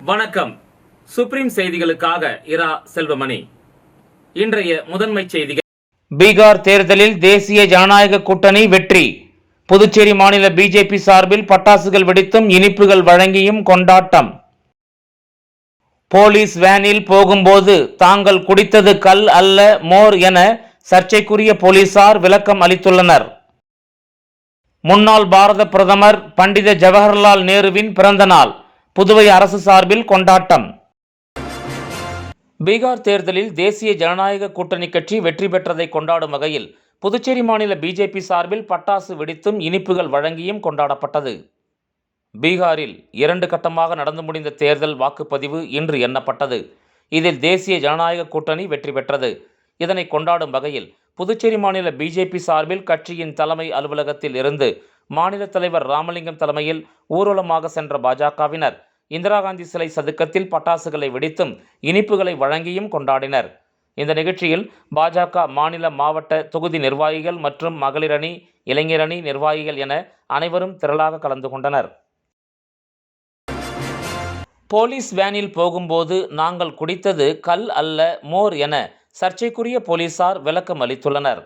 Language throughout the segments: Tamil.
வணக்கம். சுப்ரீம் செய்திகளுக்காக இரா செல்வமணி. இன்றைய முதன்மை செய்திகள். பீகார் தேர்தலில் தேசிய ஜனநாயக கூட்டணி வெற்றி. புதுச்சேரி மாநில பிஜேபி சார்பில் பட்டாசுகள் வெடித்தும் இனிப்புகள் வழங்கியும் கொண்டாட்டம். போலீஸ் வேனில் போகும்போது தாங்கள் குடித்தது கல் அல்ல மோர் என சர்ச்சைக்குரிய போலீசார் விளக்கம் அளித்துள்ளனர். முன்னாள் பாரத பிரதமர் பண்டித ஜவஹர்லால் நேருவின் பிறந்த நாள் புதுவை அரசு சார்பில் கொண்டாட்டம். பீகார் தேர்தலில் தேசிய ஜனநாயக கூட்டணி கட்சி வெற்றி பெற்றதை கொண்டாடும் வகையில் புதுச்சேரி மாநில பிஜேபி சார்பில் பட்டாசு வெடித்தும் இனிப்புகள் வழங்கியும் கொண்டாடப்பட்டது. பீகாரில் 2 கட்டமாக நடந்து முடிந்த தேர்தல் வாக்குப்பதிவு இன்று எண்ணப்பட்டது. இதில் தேசிய ஜனநாயக கூட்டணி வெற்றி பெற்றது. இதனை கொண்டாடும் வகையில் புதுச்சேரி மாநில பிஜேபி சார்பில் கட்சியின் தலைமை அலுவலகத்தில் இருந்து மாநில தலைவர் ராமலிங்கம் தலைமையில் ஊர்வலமாக சென்ற பாஜகவினர் இந்திரா காந்தி சிலை சதுக்கத்தில் பட்டாசுகளை வெடித்தும் இனிப்புகளை வழங்கியும் கொண்டாடினர். இந்த நிகழ்ச்சியில் பாஜக மாநில மாவட்ட தொகுதி நிர்வாகிகள் மற்றும் மகளிர் அணி, இளைஞர் அணி நிர்வாகிகள் என அனைவரும் திரளாக கலந்து கொண்டனர். போலீஸ் வேனில் போகும்போது நாங்கள் குடித்தது கல் அல்ல மோர் என சர்ச்சைக்குரிய போலீசார் விளக்கம் அளித்துள்ளனர்.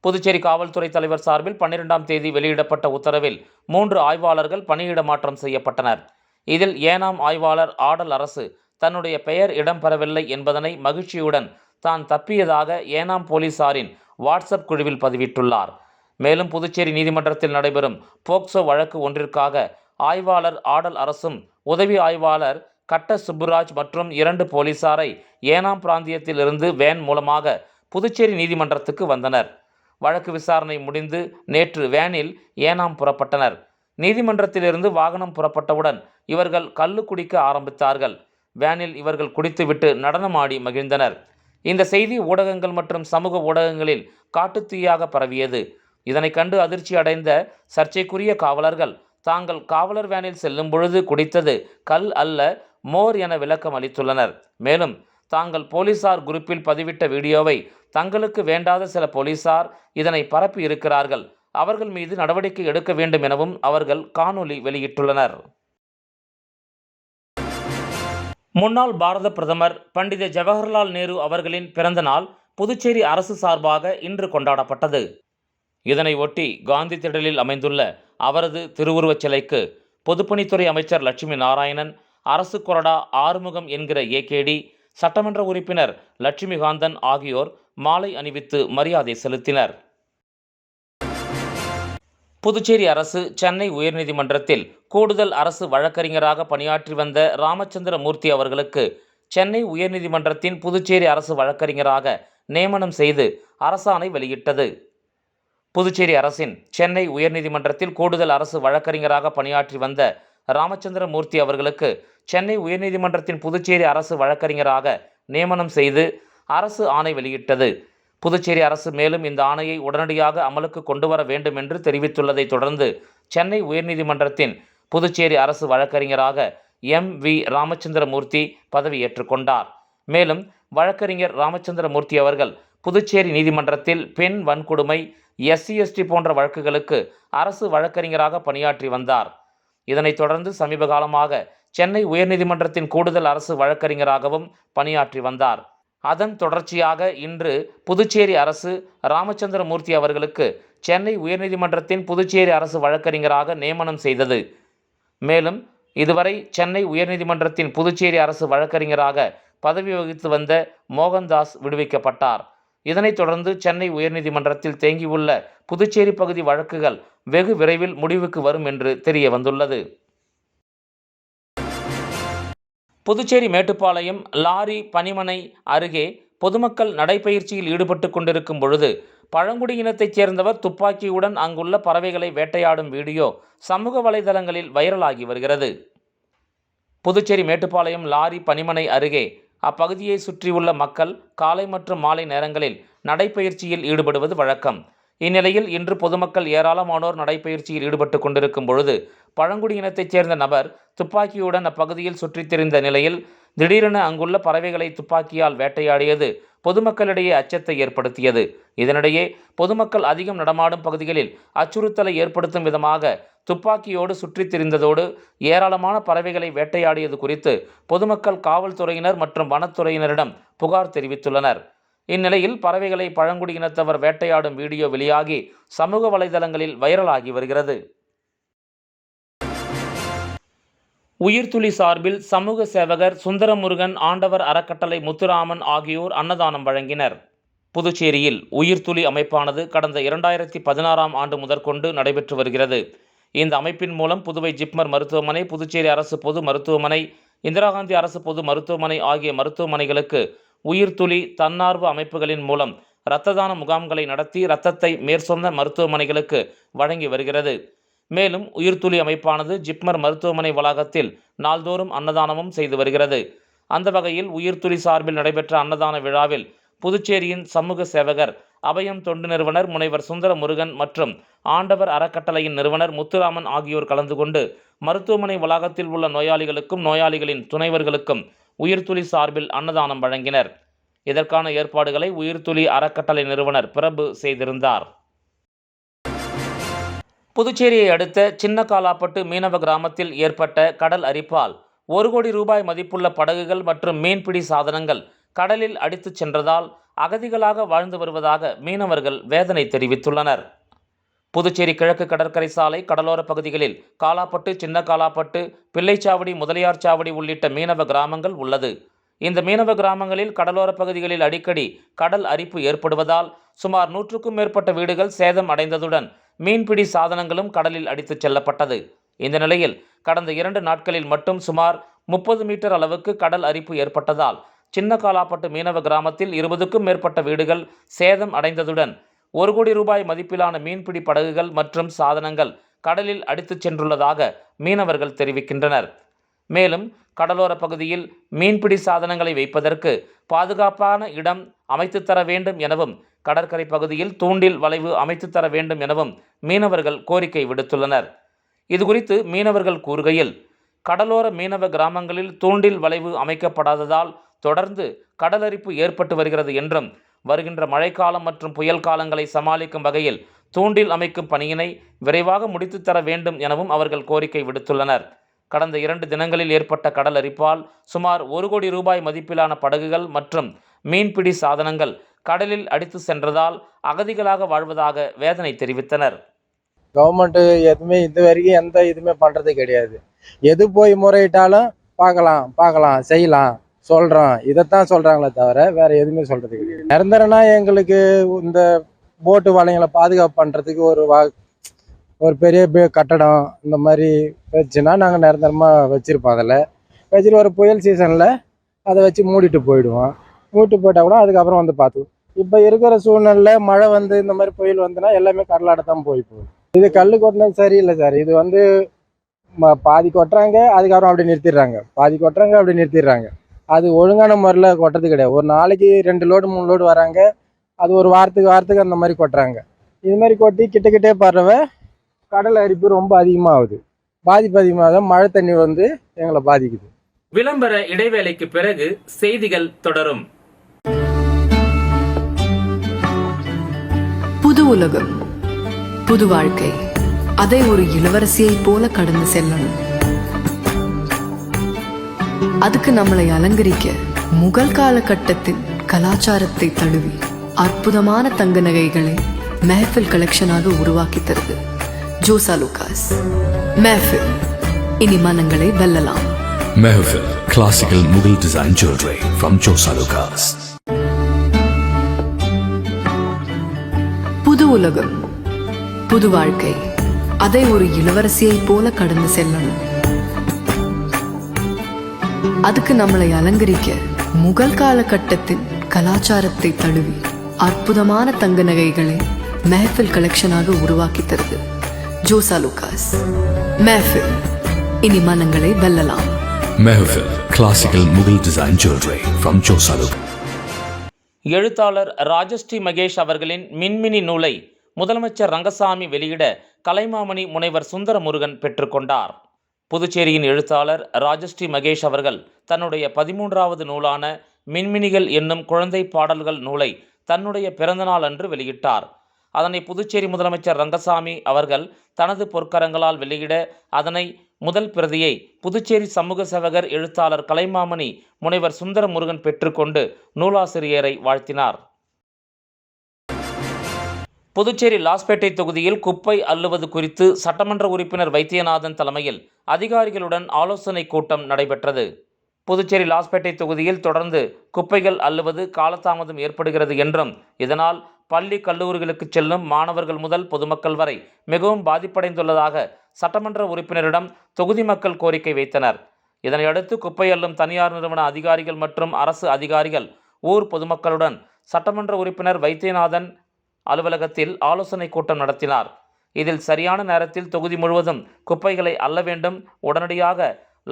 புதுச்சேரி காவல்துறை தலைவர் சார்பில் 12ஆம் தேதி வெளியிடப்பட்ட உத்தரவில் 3 ஆய்வாளர்கள் பணியிட மாற்றம் செய்யப்பட்டனர். இதில் ஏனாம் ஆய்வாளர் ஆடல் அரசு தன்னுடைய பெயர் இடம்பெறவில்லை என்பதனை மகிழ்ச்சியுடன் தான் தப்பியதாக ஏனாம் போலீசாரின் வாட்ஸ்அப் குழுவில் பதிவிட்டுள்ளார். மேலும் புதுச்சேரி நீதிமன்றத்தில் நடைபெறும் போக்சோ வழக்கு ஒன்றிற்காக ஆய்வாளர் ஆடல் அரசும் உதவி ஆய்வாளர் கட்ட சுப்புராஜ் மற்றும் 2 போலீசாரை ஏனாம் பிராந்தியத்தில் இருந்து வேன் மூலமாக புதுச்சேரி நீதிமன்றத்துக்கு வந்தனர். வழக்கு விசாரணை முடிந்து நேற்று வேனில் ஏனாம் புறப்பட்டனர். நீதிமன்றத்திலிருந்து வாகனம் புறப்பட்டவுடன் இவர்கள் கள்ளு குடிக்க ஆரம்பித்தார்கள். வேனில் இவர்கள் குடித்துவிட்டு நடனமாடி மகிழ்ந்தனர். இந்த செய்தி ஊடகங்கள் மற்றும் சமூக ஊடகங்களில் காட்டுத்தீயாக பரவியது. இதனை கண்டு அதிர்ச்சி அடைந்த சர்ச்சைக்குரிய காவலர்கள் தாங்கள் காவலர் வேனில் செல்லும் பொழுது குடித்தது கல் அல்ல மோர் என விளக்கம் அளித்துள்ளனர். மேலும் தாங்கள் போலீசார் குரூப்பில் பதிவிட்ட வீடியோவை தங்களுக்கு வேண்டாத சில போலீசார் இதனை பரப்பி இருக்கிறார்கள், அவர்கள் மீது நடவடிக்கை எடுக்க வேண்டும் எனவும் அவர்கள் காணொலி வெளியிட்டுள்ளனர். முன்னாள் பாரத பிரதமர் பண்டித ஜவஹர்லால் நேரு அவர்களின் பிறந்த நாள் புதுச்சேரி அரசு சார்பாக இன்று கொண்டாடப்பட்டது. இதனை ஒட்டி காந்தி திடலில் அமைந்துள்ள அவரது திருவுருவச் சிலைக்கு பொதுப்பணித்துறை அமைச்சர் லட்சுமி நாராயணன், அரசு கொறடா ஆறுமுகம் என்கிற ஏகேடி, சட்டமன்ற உறுப்பினர் லட்சுமிகாந்தன் ஆகியோர் மாலை அணிவித்து மரியாதை செலுத்தினர். புதுச்சேரி அரசு சென்னை உயர்நீதிமன்றத்தில் கூடுதல் அரசு வழக்கறிஞராக பணியாற்றி வந்த ராமச்சந்திர மூர்த்தி அவர்களுக்கு சென்னை உயர்நீதிமன்றத்தின் புதுச்சேரி அரசு வழக்கறிஞராக நியமனம் செய்து அரசாணை வெளியிட்டது. புதுச்சேரி அரசின் சென்னை உயர்நீதிமன்றத்தில் கூடுதல் அரசு வழக்கறிஞராக பணியாற்றி வந்த ராமச்சந்திர மூர்த்தி அவர்களுக்கு சென்னை உயர்நீதிமன்றத்தின் புதுச்சேரி அரசு வழக்கறிஞராக நியமனம் செய்து அரசு ஆணை வெளியிட்டது. புதுச்சேரி அரசு மேலும் இந்த ஆணையை உடனடியாக அமலுக்கு கொண்டு வர வேண்டும் என்று தெரிவித்துள்ளதை தொடர்ந்து சென்னை உயர்நீதிமன்றத்தின் புதுச்சேரி அரசு வழக்கறிஞராக MV ராமச்சந்திர மூர்த்தி பதவியேற்றுக் கொண்டார். மேலும் வழக்கறிஞர் ராமச்சந்திர மூர்த்தி அவர்கள் புதுச்சேரி நீதிமன்றத்தில் பெண் வன்கொடுமை, SC/ST போன்ற வழக்குகளுக்கு அரசு வழக்கறிஞராக பணியாற்றி வந்தார். இதனைத் தொடர்ந்து சமீப காலமாக சென்னை உயர்நீதிமன்றத்தின் கூடுதல் அரசு வழக்கறிஞராகவும் பணியாற்றி வந்தார். அதன் தொடர்ச்சியாக இன்று புதுச்சேரி அரசு ராமச்சந்திர மூர்த்தி அவர்களுக்கு சென்னை உயர்நீதிமன்றத்தின் புதுச்சேரி அரசு வழக்கறிஞராக நியமனம் செய்தது. மேலும் இதுவரை சென்னை உயர்நீதிமன்றத்தின் புதுச்சேரி அரசு வழக்கறிஞராக பதவி வகித்து வந்த மோகன்தாஸ் விடுவிக்கப்பட்டார். இதனைத் தொடர்ந்து சென்னை உயர்நீதிமன்றத்தில் தேங்கியுள்ள புதுச்சேரி பகுதி வழக்குகள் வெகு விரைவில் முடிவுக்கு வரும் என்று தெரிய வந்துள்ளது. புதுச்சேரி மேட்டுப்பாளையம் லாரி பணிமனை அருகே பொதுமக்கள் நடைபயிற்சியில் ஈடுபட்டு கொண்டிருக்கும் பொழுது பழங்குடியினத்தைச் சேர்ந்தவர் துப்பாக்கியுடன் அங்குள்ள பறவைகளை வேட்டையாடும் வீடியோ சமூக வலைதளங்களில் வைரலாகி வருகிறது. புதுச்சேரி மேட்டுப்பாளையம் லாரி பணிமனை அருகே அப்பகுதியை சுற்றியுள்ள மக்கள் காலை மற்றும் மாலை நேரங்களில் நடைபயிற்சியில் ஈடுபடுவது வழக்கம். இந்நிலையில் இன்று பொதுமக்கள் ஏராளமானோர் நடைபயிற்சியில் ஈடுபட்டு கொண்டிருக்கும் பொழுது பழங்குடியினத்தைச் சேர்ந்த நபர் துப்பாக்கியுடன் அப்பகுதியில் சுற்றித் திரிந்த நிலையில் திடீரென அங்குள்ள பறவைகளை துப்பாக்கியால் வேட்டையாடியது பொதுமக்களிடையே அச்சத்தை ஏற்படுத்தியது. இதனிடையே பொதுமக்கள் அதிகம் நடமாடும் பகுதிகளில் அச்சுறுத்தலை ஏற்படுத்தும் விதமாக துப்பாக்கியோடு சுற்றித் திரிந்ததோடு ஏராளமான பறவைகளை வேட்டையாடியது குறித்து பொதுமக்கள் காவல்துறையினர் மற்றும் வனத்துறையினரிடம் புகார் தெரிவித்துள்ளனர். இந்நிலையில் பறவைகளை பழங்குடியினத்தவர் வேட்டையாடும் வீடியோ வெளியாகி சமூக வலைதளங்களில் வைரலாகி வருகிறது. உயிர்த்துளி சார்பில் சமூக சேவகர் சுந்தரமுருகன், ஆண்டவர் அறக்கட்டளை முத்துராமன் ஆகியோர் அன்னதானம் வழங்கினர். புதுச்சேரியில் உயிர்த்துளி அமைப்பானது கடந்த 2016ஆம் ஆண்டு முதற்கொண்டு நடைபெற்று வருகிறது. இந்த அமைப்பின் மூலம் புதுவை ஜிப்மர் மருத்துவமனை, புதுச்சேரி அரசு பொது மருத்துவமனை, இந்திரா காந்தி அரசு பொது மருத்துவமனை ஆகிய மருத்துவமனைகளுக்கு உயிர்த்துளி தன்னார்வ அமைப்புகளின் மூலம் இரத்த தான முகாம்களை நடத்தி இரத்தத்தை மேற்சொந்த மருத்துவமனைகளுக்கு வழங்கி வருகிறது. மேலும் உயிர்த்துளி அமைப்பானது ஜிப்மர் மருத்துவமனை வளாகத்தில் நாள்தோறும் அன்னதானமும் செய்து வருகிறது. அந்த வகையில் உயிர்த்துளி சார்பில் நடைபெற்ற அன்னதான விழாவில் புதுச்சேரியின் சமூக சேவகர் அபயம் தொண்டு நிறுவனர் முனைவர் சுந்தரமுருகன் மற்றும் ஆண்டவர் அறக்கட்டளையின் நிறுவனர் முத்துராமன் ஆகியோர் கலந்து கொண்டு மருத்துவமனை வளாகத்தில் உள்ள நோயாளிகளுக்கும் நோயாளிகளின் துணைவர்களுக்கும் உயிர்த்துளி சார்பில் அன்னதானம் வழங்கினர். இதற்கான ஏற்பாடுகளை உயிர்த்துளி அறக்கட்டளை நிறுவனர் பிரபு செய்திருந்தார். புதுச்சேரியை அடுத்த சின்னகாலாப்பட்டு மீனவ கிராமத்தில் ஏற்பட்ட கடல் அரிப்பால் 1 கோடி ரூபாய் மதிப்புள்ள படகுகள் மற்றும் மீன்பிடி சாதனங்கள் கடலில் அடித்துச் சென்றதால் அகதிகளாக வாழ்ந்து வருவதாக மீனவர்கள் வேதனை தெரிவித்துள்ளனர். புதுச்சேரி கிழக்கு கடற்கரை சாலை கடலோர பகுதிகளில் காலாப்பட்டு, சின்னகாலாப்பட்டு, பிள்ளைச்சாவடி, முதலியார் சாவடி உள்ளிட்ட மீனவ கிராமங்கள் உள்ளது. இந்த மீனவ கிராமங்களில் கடலோர பகுதிகளில் அடிக்கடி கடல் அரிப்பு ஏற்படுவதால் சுமார் 100க்கும் மேற்பட்ட வீடுகள் சேதம் அடைந்ததுடன் மீன்பிடி சாதனங்களும் கடலில் அடித்துச் செல்லப்பட்டது. இந்த நிலையில் கடந்த 2 நாட்களில் மட்டும் சுமார் 30 மீட்டர் அளவுக்கு கடல் அரிப்பு ஏற்பட்டதால் சின்னகாலாப்பட்டு மீனவ கிராமத்தில் 20க்கும் மேற்பட்ட வீடுகள் சேதம் அடைந்ததுடன் 1 கோடி ரூபாய் மதிப்பிலான மீன்பிடி படகுகள் மற்றும் சாதனங்கள் கடலில் அடித்துச் சென்றுள்ளதாக மீனவர்கள் தெரிவிக்கின்றனர். மேலும் கடலோர பகுதியில் மீன்பிடி சாதனங்களை வைப்பதற்கு பாதுகாப்பான இடம் அமைத்து தர வேண்டும் எனவும் கடற்கரை பகுதியில் தூண்டில் வளைவு அமைத்து தர வேண்டும் எனவும் மீனவர்கள் கோரிக்கை விடுத்துள்ளனர். இதுகுறித்து மீனவர்கள் கூறுகையில், கடலோர மீனவ கிராமங்களில் தூண்டில் வளைவு அமைக்கப்படாததால் தொடர்ந்து கடலரிப்பு ஏற்பட்டு வருகிறது என்றும் வருகின்ற மழைக்காலம் மற்றும் புயல் காலங்களை சமாளிக்கும் வகையில் தூண்டில் அமைக்கும் பணியினை விரைவாக முடித்து தர வேண்டும் எனவும் அவர்கள் கோரிக்கை விடுத்துள்ளனர். கடந்த 2 தினங்களில் ஏற்பட்ட கடல் அரிப்பால் சுமார் 1 கோடி ரூபாய் மதிப்பிலான படகுகள் மற்றும் மீன்பிடி சாதனங்கள் கடலில் அடித்து சென்றதால் அகதிகளாக வாழ்வதாக வேதனை தெரிவித்தனர். கவர்மெண்ட் எதுவுமே இது வரைக்கும் எந்த இதுவுமே பண்ணுறது கிடையாது. எது போய் முறையிட்டாலும் பார்க்கலாம் செய்யலாம் சொல்கிறோம், இதைத்தான் சொல்கிறாங்களே தவிர வேறு எதுவுமே சொல்கிறது கிடையாது. நிரந்தரனா எங்களுக்கு இந்த போட்டு வலைங்களை பாதுகாப்பு பண்ணுறதுக்கு ஒரு பெரிய கட்டடம் இந்த மாதிரி வச்சுன்னா நாங்கள் நிரந்தரமாக வச்சுருப்போம். அதில் வச்சுட்டு ஒரு புயல் சீசனில் அதை வச்சு மூடிட்டு போயிடுவோம். மூடிட்டு போயிட்டா கூட அதுக்கப்புறம் வந்து பார்த்துக்குவோம். இப்போ இருக்கிற சூழ்நிலையில் மழை வந்து இந்த மாதிரி புயல் வந்துன்னா எல்லாமே கடலாடத்தான் போகுது. இது கல் கொட்டினது சரியில்லை சார். இது வந்து பாதி கொட்டுறாங்க, அதுக்கப்புறம் அப்படி நிறுத்திடுறாங்க, பாதி கொட்டுறாங்க அப்படி நிறுத்திடுறாங்க. அது ஒழுங்கான முறையில் கொட்டுறது கிடையாது. ஒரு நாளைக்கு 2 லோடு 3 லோடு வராங்க, அது ஒரு வாரத்துக்கு அந்த மாதிரி கொட்டுறாங்க. இது மாதிரி கொட்டி கிட்டே பறவை கடல் அரிப்பு ரொம்ப அதிகமாகுது. பாதிப்பு அதிகமாக மழை தண்ணி வந்து எங்களை பாதிக்குது. விளம்பர இடைவேளைக்கு பிறகு செய்திகள் தொடரும். புது உலகம், புது வாழ்க்கை, அதை ஒரு இளவரசியை போல கடந்து செல்லணும். அதுக்கு நம்மளை அலங்கரிக்க முகல் காலகட்டத்தின் கலாச்சாரத்தை தழுவி அற்புதமான தங்க நகைகளை மெஹஃபில் கலெக்ஷனாக உருவாக்கி தருது ஜோசா லூகாஸ். மெஹஃபில், இனி மனங்களை வெல்லலாம். Mehfil, classical Mughal design jewelry from Josa Lucas. புது உலகம், புது வாழ்க்கை, அதை ஒரு இளவரசியை போல கடந்து செல்லணும். அதுக்கு நம்மளை அலங்கரிக்க முகல் காலகட்டத்தின் கலாச்சாரத்தை தழுவி அற்புதமான தங்க நகைகளை மெஹஃபில் கலெக்ஷனாக உருவாக்கி தருது ஜோசா லூகாஸ். மெஹஃபில், இனி மனங்களை வெல்லலாம். Mehfil, classical Mughal design jewelry from Josa Lucas. எழுத்தாளர் ராஜஸ்ரீ மகேஷ் அவர்களின் மின்மினி நூலை முதலமைச்சர் ரங்கசாமி வெளியிட கலைமாமணி முனைவர் சுந்தரமுருகன் பெற்றுக்கொண்டார். புதுச்சேரியின் எழுத்தாளர் ராஜஸ்ரீ மகேஷ் அவர்கள் தன்னுடைய 13வது நூலான மின்மினிகள் என்னும் குழந்தை பாடல்கள் நூலை தன்னுடைய பிறந்தநாள் அன்று வெளியிட்டார். அதனை புதுச்சேரி முதலமைச்சர் ரங்கசாமி அவர்கள் தனது பொற்கரங்களால் வெளியிட அதனை முதல் பிரதியை புதுச்சேரி சமூக சேவகர் எழுத்தாளர் கலைமாமணி முனைவர் சுந்தர முருகன் பெற்றுக்கொண்டு நூலாசிரியரை வாழ்த்தினார். புதுச்சேரி லாஸ்பேட்டை தொகுதியில் குப்பை அள்ளுவது குறித்து சட்டமன்ற உறுப்பினர் வைத்தியநாதன் தலைமையில் அதிகாரிகளுடன் ஆலோசனை கூட்டம் நடைபெற்றது. புதுச்சேரி லாஸ்பேட்டை தொகுதியில் தொடர்ந்து குப்பைகள் அள்ளுவது காலதாமதம் ஏற்படுகிறது என்றும் இதனால் பள்ளி கல்லூரிகளுக்கு செல்லும் மாணவர்கள் முதல் பொதுமக்கள் வரை மிகவும் பாதிப்படைந்துள்ளதாக சட்டமன்ற உறுப்பினரிடம் தொகுதி மக்கள் கோரிக்கை வைத்தனர். இதனையடுத்து குப்பை அள்ளும் தனியார் நிறுவன அதிகாரிகள் மற்றும் அரசு அதிகாரிகள் ஊர் பொதுமக்களுடன் சட்டமன்ற உறுப்பினர் வைத்தியநாதன் அலுவலகத்தில் ஆலோசனை கூட்டம் நடத்தினார். இதில் சரியான நேரத்தில் தொகுதி முழுவதும் குப்பைகளை அள்ள வேண்டும், உடனடியாக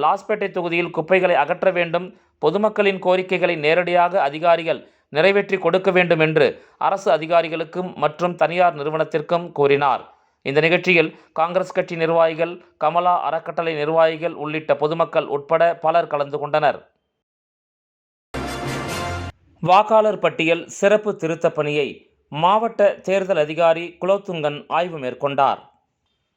லாஸ்பேட்டை தொகுதியில் குப்பைகளை அகற்ற வேண்டும், பொதுமக்களின் கோரிக்கைகளை நேரடியாக அதிகாரிகள் நிறைவேற்றி கொடுக்க வேண்டும் என்று அரசு அதிகாரிகளுக்கும் மற்றும் தனியார் நிறுவனத்திற்கும் கூறினார். இந்த நிகழ்ச்சியில் காங்கிரஸ் கட்சி நிர்வாகிகள், கமலா அறக்கட்டளை நிர்வாகிகள் உள்ளிட்ட பொதுமக்கள் உட்பட பலர் கலந்து கொண்டனர். வாக்காளர் பட்டியல் சிறப்பு திருத்த பணியை மாவட்ட தேர்தல் அதிகாரி குலோத்துங்கன் ஆய்வு மேற்கொண்டார்.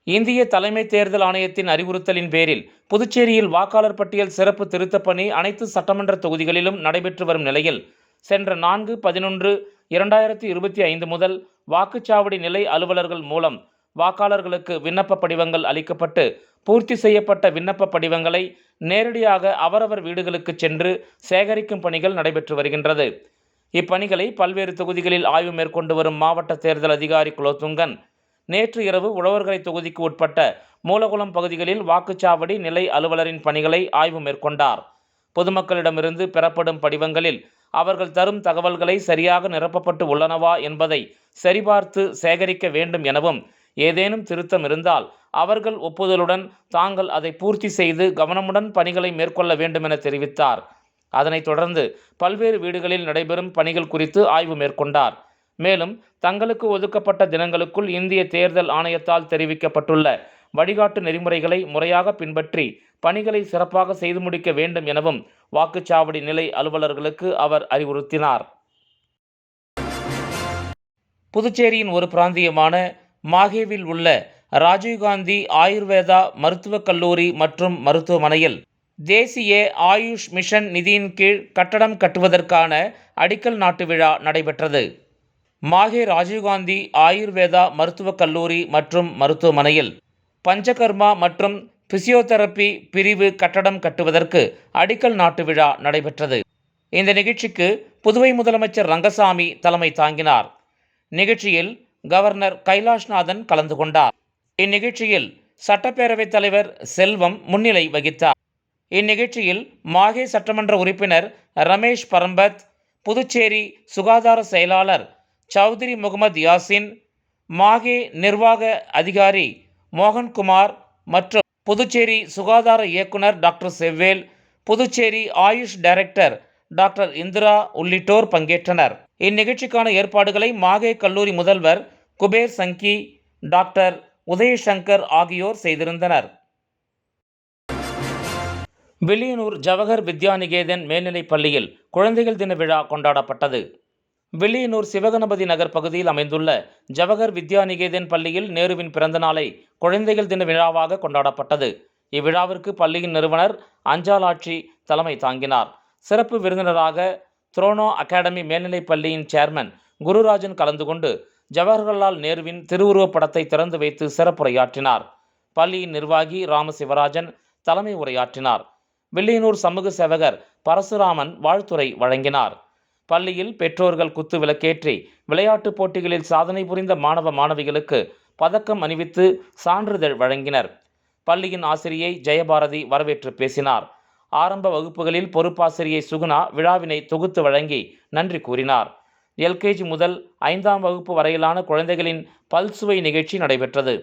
இந்திய தலைமை தேர்தல் ஆணையத்தின் அறிவுறுத்தலின் பேரில் புதுச்சேரியில் வாக்காளர் பட்டியல் சிறப்பு திருத்தப் பணி அனைத்து சட்டமன்ற தொகுதிகளிலும் நடைபெற்று வரும் நிலையில் சென்ற 4/11/2025 முதல் வாக்குச்சாவடி நிலை அலுவலர்கள் மூலம் வாக்காளர்களுக்கு விண்ணப்ப படிவங்கள் அளிக்கப்பட்டு பூர்த்தி செய்யப்பட்ட விண்ணப்ப படிவங்களை நேரடியாக அவரவர் வீடுகளுக்கு சென்று சேகரிக்கும் பணிகள் நடைபெற்று வருகின்றது. இப்பணிகளை பல்வேறு தொகுதிகளில் ஆய்வு மேற்கொண்டு வரும் மாவட்ட தேர்தல் அதிகாரி குலோத்துங்கன் நேற்று இரவு உழவர்கரை தொகுதிக்கு உட்பட்ட மூலகுளம் பகுதிகளில் வாக்குச்சாவடி நிலை அலுவலரின் பணிகளை ஆய்வு மேற்கொண்டார். பொதுமக்களிடமிருந்து பெறப்படும் படிவங்களில் அவர்கள் தரும் தகவல்களை சரியாக நிரப்பப்பட்டு உள்ளனவா என்பதை சரிபார்த்து சேகரிக்க வேண்டும் எனவும், ஏதேனும் திருத்தம் இருந்தால் அவர்கள் ஒப்புதலுடன் தாங்கள் அதை பூர்த்தி செய்து கவனமுடன் பணிகளை மேற்கொள்ள வேண்டும் என தெரிவித்தார். அதனைத் தொடர்ந்து பல்வேறு வீடுகளில் நடைபெறும் பணிகள் குறித்து ஆய்வு மேற்கொண்டார். மேலும் தங்களுக்கு ஒதுக்கப்பட்ட தினங்களுக்குள் இந்திய தேர்தல் ஆணையத்தால் தெரிவிக்கப்பட்டுள்ள வழிகாட்டு நெறிமுறைகளை முறையாக பின்பற்றி பணிகளை சிறப்பாக செய்து முடிக்க வேண்டும் எனவும் வாக்குச்சாவடி நிலை அலுவலர்களுக்கு அவர் அறிவுறுத்தினார். புதுச்சேரியின் ஒரு பிராந்தியமான மாஹேவில் உள்ள ராஜீவ்காந்தி ஆயுர்வேதா மருத்துவக் கல்லூரி மற்றும் மருத்துவமனையில் தேசிய ஆயுஷ் மிஷன் நிதியின் கீழ் கட்டடம் கட்டுவதற்கான அடிக்கல் நாட்டு விழா நடைபெற்றது. மாஹே ராஜீவ்காந்தி ஆயுர்வேதா மருத்துவக் கல்லூரி மற்றும் மருத்துவமனையில் பஞ்சகர்மா மற்றும் பிசியோதெரப்பி பிரிவு கட்டடம் கட்டுவதற்கு அடிக்கல் நாட்டு விழா நடைபெற்றது. இந்த நிகழ்ச்சிக்கு புதுவை முதலமைச்சர் ரங்கசாமி தலைமை தாங்கினார். நிகழ்ச்சியில் கவர்னர் கைலாஷ்நாதன் கலந்து கொண்டார். இந்நிகழ்ச்சியில் சட்டப்பேரவைத் தலைவர் செல்வம் முன்னிலை வகித்தார். இந்நிகழ்ச்சியில் மாஹே சட்டமன்ற உறுப்பினர் ரமேஷ் பரம்பத், புதுச்சேரி சுகாதார செயலாளர் சௌத்ரி முகமது யாசின், மாஹே நிர்வாக அதிகாரி மோகன்குமார் மற்றும் புதுச்சேரி சுகாதார இயக்குனர் doctor Sevvel, Puducherry AYUSH director doctor Indira உள்ளிட்டோர் பங்கேற்றனர். இந்நிகழ்ச்சிக்கான ஏற்பாடுகளை மாஹே கல்லூரி முதல்வர் குபேர் சங்கி, டாக்டர் உதயசங்கர் ஆகியோர் செய்திருந்தனர். வில்லியனூர் ஜவஹர் வித்யாநிகேதன் மேல்நிலைப் பள்ளியில் குழந்தைகள் தின விழா கொண்டாடப்பட்டது. வில்லியனூர் சிவகணபதி நகர் பகுதியில் அமைந்துள்ள ஜவஹர் வித்யாநிகேதன் பள்ளியில் நேருவின் பிறந்தநாளை குழந்தைகள் தின விழாவாக கொண்டாடப்பட்டது. இவ்விழாவிற்கு பள்ளியின் நிறுவனர் அஞ்சாலாட்சி தலைமை தாங்கினார். சிறப்பு விருந்தினராக த்ரோனோ அகாடமி மேல்நிலைப் பள்ளியின் சேர்மன் குருராஜன் கலந்து கொண்டு ஜவஹர்லால் நேருவின் திருவுருவப் படத்தை திறந்து வைத்து சிறப்புரையாற்றினார். பள்ளியின் நிர்வாகி ராமசிவராஜன் தலைமை உரையாற்றினார். வில்லியனூர் சமூக சேவகர் பரசுராமன் வாழ்த்துரை வழங்கினார். பள்ளியில் பெற்றோர்கள் குத்து விளக்கேற்றி விளையாட்டுப் போட்டிகளில் சாதனை புரிந்த மாணவ மாணவிகளுக்கு பதக்கம் அணிவித்து சான்றிதழ் வழங்கினர். பள்ளியின் ஆசிரியை ஜெயபாரதி வரவேற்று பேசினார். ஆரம்ப வகுப்புகளில் பொறுப்பாசிரியை சுகுணா விழாவினை தொகுத்து வழங்கி நன்றி கூறினார். எல்கேஜி முதல் 5ஆம் வகுப்பு வரையிலான குழந்தைகளின் பல்சுவை நிகழ்ச்சி நடைபெற்றது.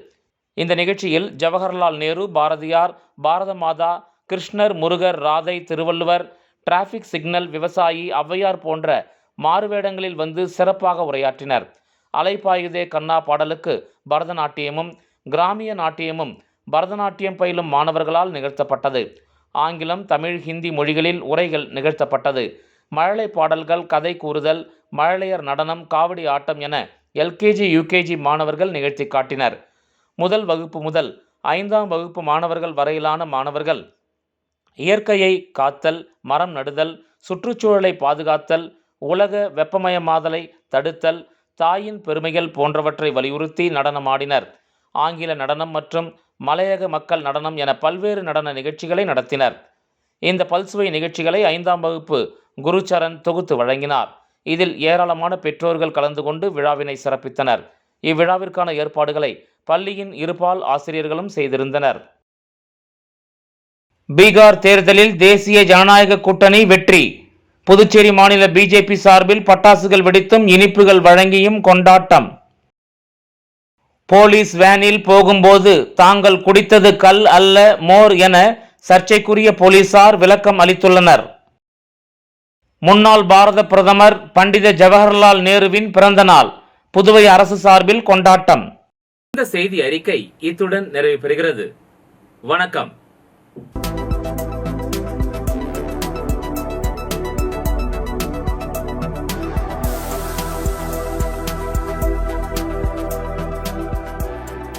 இந்த நிகழ்ச்சியில் ஜவஹர்லால் நேரு, பாரதியார், பாரத மாதா, கிருஷ்ணர், முருகர், ராதை, திருவள்ளுவர், டிராஃபிக் சிக்னல், விவசாயி, ஔவையார் போன்ற மாறுவேடங்களில் வந்து சிறப்பாக உரையாற்றினர். அலைப்பாயுதே கண்ணா பாடலுக்கு பரதநாட்டியமும் கிராமிய நாட்டியமும் பரதநாட்டியம் பயிலும் மாணவர்களால் நிகழ்த்தப்பட்டது. ஆங்கிலம், தமிழ், ஹிந்தி மொழிகளில் உரைகள் நிகழ்த்தப்பட்டது. மழலை பாடல்கள், கதை கூறுதல், மழலையர் நடனம், காவடி ஆட்டம் என LKG, UKG மாணவர்கள் நிகழ்த்தி காட்டினர். முதல் வகுப்பு முதல் 5ஆம் வகுப்பு மாணவர்கள் வரையிலான மாணவர்கள் இயற்கையை காத்தல், மரம் நடுதல், சுற்றுச்சூழலை பாதுகாத்தல், உலக வெப்பமயமாதலை தடுத்தல், தாயின் பெருமைகள் போன்றவற்றை வலியுறுத்தி நடனமாடினர். ஆங்கில நடனம் மற்றும் மலையக மக்கள் நடனம் என பல்வேறு நடன நிகழ்ச்சிகளை நடத்தினர். இந்த பல்சுவை நிகழ்ச்சிகளை 5ஆம் வகுப்பு குருச்சரண் தொகுத்து வழங்கினார். இதில் ஏராளமான பெற்றோர்கள் கலந்து கொண்டு விழாவினை சிறப்பித்தனர். இவ்விழாவிற்கான ஏற்பாடுகளை பள்ளியின் இருபால் ஆசிரியர்களும் செய்திருந்தனர். பீகார் தேர்தலில் தேசிய ஜனநாயக கூட்டணி வெற்றி. புதுச்சேரி மாநில BJP சார்பில் பட்டாசுகள் வெடித்தும் இனிப்புகள் வழங்கியும் கொண்டாட்டம். போலீஸ் வேனில் போகும்போது தாங்கள் குடித்தது கல் அல்ல மோர் என சர்ச்சைக்குரிய போலீசார் விளக்கம் அளித்துள்ளனர். முன்னாள் பாரத பிரதமர் பண்டித ஜவஹர்லால் நேருவின் பிறந்த நாள் புதுவை அரசு சார்பில் கொண்டாட்டம். இந்த செய்தி அறிக்கை இத்துடன் நிறைவு பெறுகிறது. வணக்கம்.